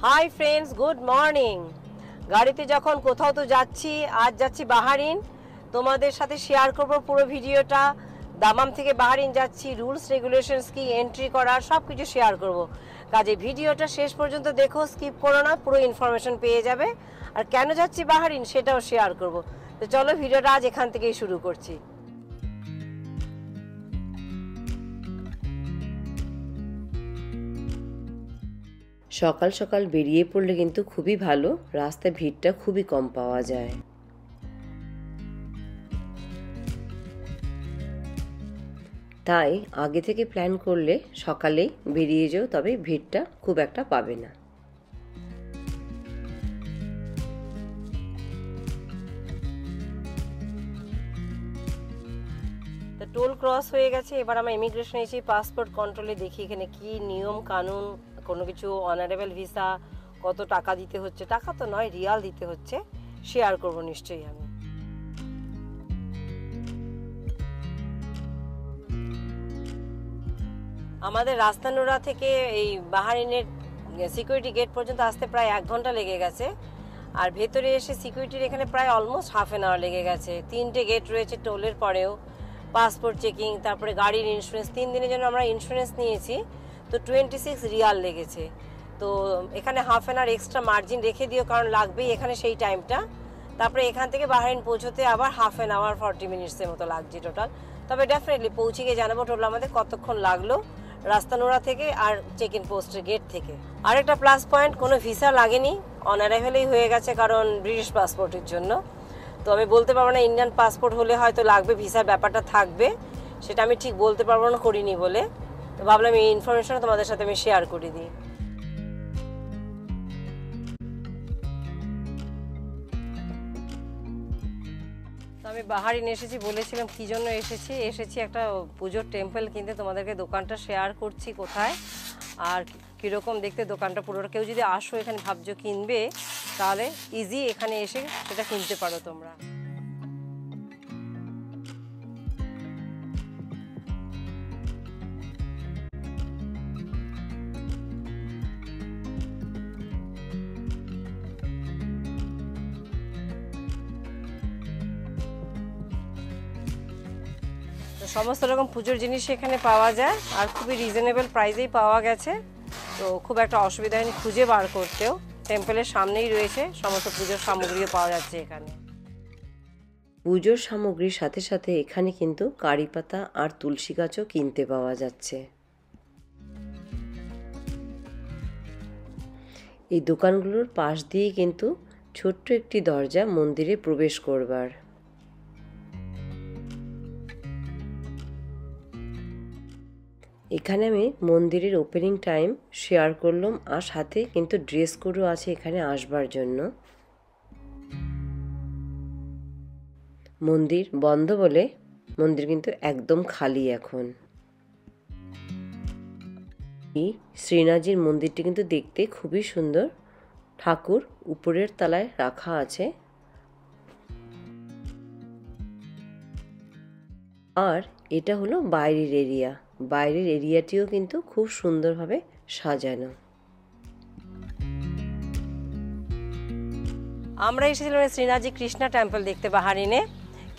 Hi friends, good morning. গাড়িতে যখন কোথাও তো যাচ্ছি, আজ যাচ্ছি বাহারিন। তোমাদের সাথে শেয়ার করব পুরো ভিডিওটা। দামাম থেকে বাহারিন যাচ্ছি, রুলস রেগুলেশনস কি, এন্ট্রি করার সব কিছু শেয়ার করব। কাজে ভিডিওটা শেষ পর্যন্ত দেখো, স্কিপ করো না, পুরো ইনফরমেশন পেয়ে যাবে। আর কেন যাচ্ছি বাহারিন সেটাও শেয়ার করব। তো চলো ভিডিওটা আজ এখান থেকেই শুরু করছি। সকাল সকাল বেরিয়ে পড়লে কিন্তু খুবই ভালো, রাস্তায় ভিড়টা খুবই কম পাওয়া যায়। তাই আগে থেকে প্ল্যান করলে সকালেই বেরিয়ে যাও, তবে ভিড়টা খুব একটা পাবে না। টোল ক্রস হয়ে গেছে, এবার আমরা ইমিগ্রেশন এসেছি। পাসপোর্ট কন্ট্রোলে দেখি এখানে কি নিয়ম কানুন, কোনো কিছু অনারেবল ভিসা, কত টাকা দিতে হচ্ছে। টাকা তো নয়, রিয়াল দিতে হচ্ছে। শেয়ার করব নিশ্চয়ই আমি। আমাদের রাস্তানুরা থেকে এই বাহারিনের সিকিউরিটি গেট পর্যন্ত আসতে প্রায় 1 ঘন্টা লেগে গেছে। আর ভেতরে এসে সিকিউরিটির এখানে প্রায় অলমোস্ট হাফ অ্যান আওয়ার লেগে গেছে। 3টে গেট রয়েছে টোলের পরেও। পাসপোর্ট চেকিং, তারপরে গাড়ির ইন্স্যুরেন্স। 3 দিনের জন্য আমরা ইন্স্যুরেন্স নিয়েছি, তো 26 রিয়াল লেগেছে। তো এখানে half an hour extra margin রেখে দিও, কারণ লাগবেই এখানে সেই টাইমটা। তারপরে এখান থেকে বাহারিন পৌঁছতে আবার হাফ অ্যান আওয়ার 40 মিনিটসের মতো লাগছে টোটাল। তবে ডেফিনেটলি পৌঁছে গিয়ে জানাবো টোটাল আমাদের কতক্ষণ লাগলো রাস্তানোড়া থেকে আর চেক ইন পোস্টের গেট থেকে। আরেকটা প্লাস পয়েন্ট, কোনো ভিসা লাগেনি, অন অ্যারাইভেলেই হয়ে গেছে, কারণ ব্রিটিশ পাসপোর্টের জন্য। তো আমি বলতে পারবো না ইন্ডিয়ান পাসপোর্ট হলে হয়তো লাগবে, ভিসার ব্যাপারটা থাকবে, সেটা আমি ঠিক বলতে পারবো না, করিনি বলে। তো ভাবলাম এই ইনফরমেশন তোমাদের সাথে আমি শেয়ার করে দিই। তো আমি বাহারিন এসেছি, বলেছিলাম কি জন্য এসেছি একটা পুজোর টেম্পল কিনতে। তোমাদেরকে দোকানটা শেয়ার করছি কোথায় আর কীরকম দেখতে দোকানটা পুরোটা। কেউ যদি আসো এখানে ভাবছো কিনবে, তাহলে ইজি এখানে এসে সেটা কিনতে পারো তোমরা। সমস্ত রকম পুজোর জিনিস এখানে পাওয়া যায়, আর খুবই রিজনেবল প্রাইসেই পাওয়া গেছে। তো খুব একটা অসুবিধা হয়নি খুঁজে বার করতেও। টেম্পলের সামনেই রয়েছে, সমস্ত পুজোর সামগ্রীও পাওয়া যাচ্ছে এখানে। পুজোর সামগ্রীর সাথে সাথে এখানে কিন্তু কারি পাতা আর তুলসী গাছও কিনতে পাওয়া যাচ্ছে। এই দোকানগুলোর পাশ দিয়ে কিন্তু ছোট্ট একটি দরজা মন্দিরে প্রবেশ করবার। এখানে আমি মন্দিরের ওপেনিং টাইম শেয়ার করলাম, আর সাথে কিন্তু ড্রেস কোডও আছে এখানে আসবার জন্য। মন্দির বন্ধ বলে মন্দির কিন্তু একদম খালি এখন। এই শ্রীনাথজির মন্দিরটি কিন্তু দেখতে খুবই সুন্দর। ঠাকুর উপরের তলায় রাখা আছে, আর এটা হলো বাইরের এরিয়া। বাইরের এরিয়াটিও কিন্তু খুব সুন্দরভাবে সাজানো। আমরা এসেছিলাম শ্রীনাথজি কৃষ্ণা টেম্পল দেখতে বাহারিনে,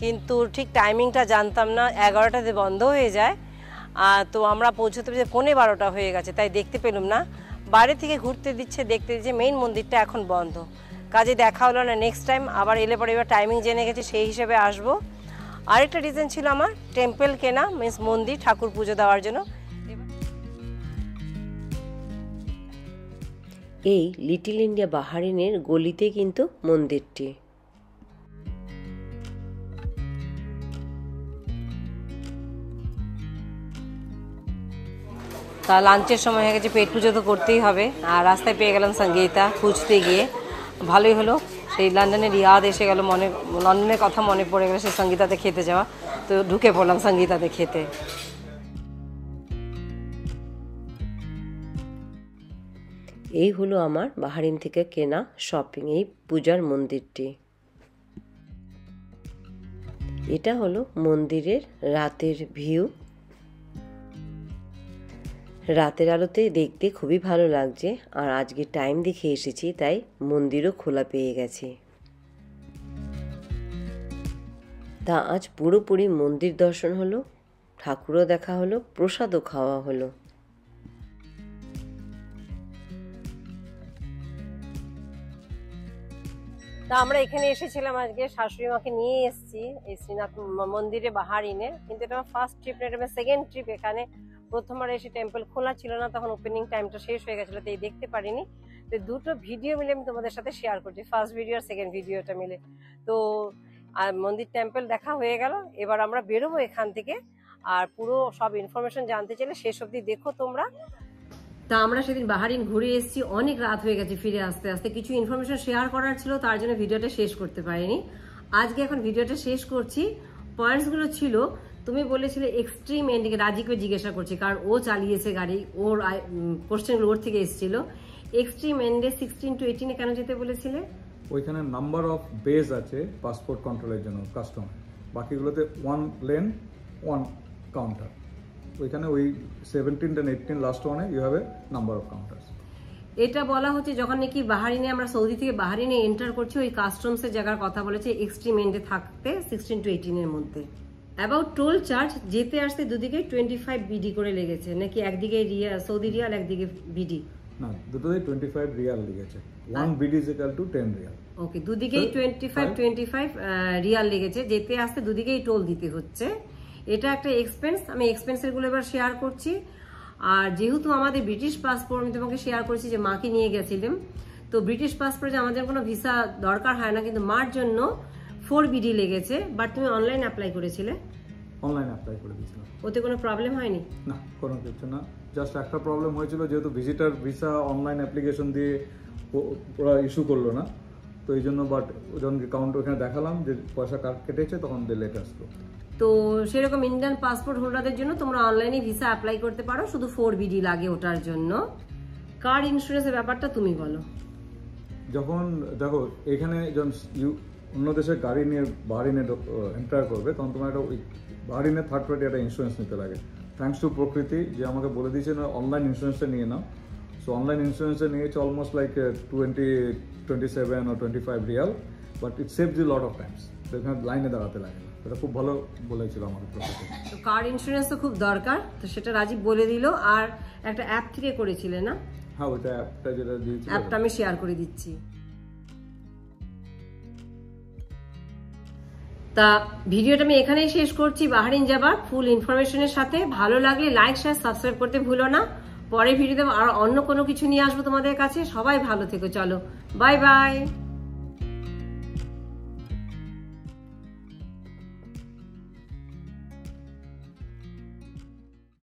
কিন্তু ঠিক টাইমিংটা জানতাম না, 11টাতে বন্ধ হয়ে যায়। তো আমরা পৌঁছতে পৌঁছে 11:15 হয়ে গেছে, তাই দেখতে পেলাম না। বাইরে থেকে ঘুরতে দিচ্ছে, দেখতে দিচ্ছে, মেইন মন্দিরটা এখন বন্ধ। কাজে দেখা হলো না। নেক্সট টাইম আবার এলে পরে এবার টাইমিং জেনে গেছি, সেই হিসেবে আসবো। আরেকটা রিজন ছিল আমার টেম্পল কেনা, মিন্স মন্দির, ঠাকুর পুজো দেওয়ার জন্য। এই লিটল ইন্ডিয়া বাহারিনের গলিতে কিন্তু মন্দিরটি। তা লাঞ্চের সময় হয়ে গেছে, পেট পুজো তো করতেই হবে। আর রাস্তায় পেয়ে গেলাম সঙ্গীতা, খুঁজতে গিয়ে ভালোই হলো। সেই লন্ডনের ইয়াদ এসে গেল, লন্ডনের কথা মনে পড়ে গেল, সেই সঙ্গীতাতে খেতে যাওয়া। তো ঢুকে পড়লাম সঙ্গীতাতে খেতে। এই হলো আমার বাহারিন থেকে কেনা শপিং, এই পূজার মন্দিরটি। এটা হলো মন্দিরের রাতের ভিউ। রাতের আলোতে দেখতে খুবই ভালো লাগছে, আর আজকে টাইম দেখে এসেছি, তাই মন্দিরও খোলা পেয়ে গেছে। তা আজ পুরোপুরি মন্দির দর্শন হলো, ঠাকুরও দেখা হলো, প্রসাদও খাওয়া হলো। তা আমরা এখানে এসেছিলাম, আজকে শাশুড়ি মাকে নিয়ে এসেছি এই শ্রীনাথ মন্দিরে বাহারিনে, কিন্তু এটা আমার ফার্স্ট ট্রিপ না, এটা আমার সেকেন্ড ট্রিপ। এখানে প্রথমবার এসে টেম্পল খোলা ছিল না, তখন ওপেনিং টাইমটা শেষ হয়ে গেছিল, তাই দেখতে পারিনি। তো দুটো ভিডিও মিলে আমি তোমাদের সাথে শেয়ার করছি, ফার্স্ট ভিডিও আর সেকেন্ড ভিডিওটা মিলে। তো আর মন্দির টেম্পল দেখা হয়ে গেল, এবার আমরা বেরোবো এখান থেকে। আর পুরো সব ইনফরমেশন জানতে চাইলে শেষ অবধি দেখো তোমরা। তা আমরা সেদিন বাহারিন ঘুরে এসেছি, অনেক রাত হয়ে গেছে ফিরে আসতে আসতে। কিছু ইনফরমেশন শেয়ার করার ছিল, তার জন্য ভিডিওটা শেষ করতে পারিনি। আজকে এখন ভিডিওটা শেষ করছি। পয়েন্টসগুলো ছিল, তুমি বলেছিলে এক্সট্রিম এন্ডিংয়ে, রাজিকে জিজ্ঞাসা করছি কারণ ও চালিয়েছে গাড়ি, ওর কোশ্চেনগুলো ওর থেকে এসেছিল। এক্সট্রিম এন্ডে 16 to 18 কেন যেতে বলেছিলে? ওইখানে নাম্বার অফ বেজ আছে পাসপোর্ট কন্ট্রোলের জন্য কাস্টম, বাকিগুলোতে 1 লেন 1 কাউন্টার। ওইখানে ওই 17 and 18 লাস্ট ওয়ানে you have a number of counters. এটা বলা হচ্ছে যখন নাকি বাহারিনে, আমরা সৌদি থেকে বাহারিনে এন্টার করছি, ওই কাস্টমসের জায়গার কথা বলেছে এক্সট্রিম এন্ডে থাকতে 16 to 18 এর মধ্যে। অ্যাবাউট টোল চার্জ যেতে আসতে দুদিকে 25 বিডি করে লেগেছে নাকি? একদিকে সৌদি রিয়াল, একদিকে বিডি? না, দুটোতেই 25 রিয়াল লেগেছে। 1 বিডি ইজ ইকুয়াল টু 10 রিয়াল। ওকে, দুদিকেই 25 রিয়াল লেগেছে, যেতে আসতে দুদিকেই টোল দিতে হচ্ছে। এটা একটা এক্সপেন্স। আমি এক্সপেন্সের গুলো এবার শেয়ার করছি। আর যেহেতু আমাদের ব্রিটিশ পাসপোর্ট, আমি তোমাকে শেয়ার করেছি যে মাকে নিয়ে গেছিলাম, তো ব্রিটিশ পাসপোর্টে আমাদের কোনো ভিসা দরকার হয় না, কিন্তু মার জন্য 4 বিডি লেগেছে। বাট তুমি অনলাইন অ্যাপ্লাই করেছিলে? অনলাইন অ্যাপ্লাই করে দিয়েছিলাম। ওতে কোনো প্রবলেম হয়নি? না, কোনো কিছু না। জাস্ট একটা প্রবলেম হয়েছিল, যেহেতু ভিজিটার ভিসা অনলাইন অ্যাপ্লিকেশন দিয়ে ওরা ইস্যু করলো না, তো এই জন্য। বাট যখন কাউন্ট ওখানে দেখালাম যে পয়সা কেটেছে, তখন লেট আসলো। তো সেরকম ইন্ডিয়ান পাসপোর্ট হোল্ডারদের জন্য তোমরা অনলাইনে ভিসা অ্যাপ্লাই করতে পারো, শুধু 4 বিডি লাগে ওটার জন্য। কার ইন্স্যুরেন্সের ব্যাপারটা তুমি বলো। যখন দেখো এখানে যখন অন্য দেশের গাড়ি নিয়ে বাহারিনে এন্টার করবে, তখন তোমার একটা বাহারিনের থার্ড পার্টি একটা ইন্স্যুরেন্স নিতে লাগে। থ্যাঙ্কস টু প্রকৃতি যে আমাকে বলে দিয়েছে না অনলাইন ইন্স্যুরেন্সটা নিয়ে নাও। সো অনলাইন ইন্স্যুরেন্সে নিয়েছে almost like 27 or 25 riyal, but it saves you lot of times. তো এখানে লাইনে দাঁড়াতে লাগে না, এটা খুব ভালো বলেছিল আমাদের প্রকৃতি। তো কার ইন্স্যুরেন্স তো খুব দরকার, তো সেটা রাজীব বলে দিল। আর একটা অ্যাপ থেকে করেছিলে না? হ্যাঁ, ওইটা অ্যাপটা যেটা দিয়েছিল, অ্যাপটা আমি শেয়ার করে দিচ্ছি। তা ভিডিওটা আমি এখানেই শেষ করছি বাহারিন যাবার ফুল ইনফরমেশনের সাথে। ভালো লাগলে লাইক, শেয়ার, সাবস্ক্রাইব করতে ভুলো না। পরে ভিডিওতে আর অন্য কোনো কিছু নিয়ে আসবো তোমাদের কাছে। সবাই ভালো থেকো, চলো বাই বাই।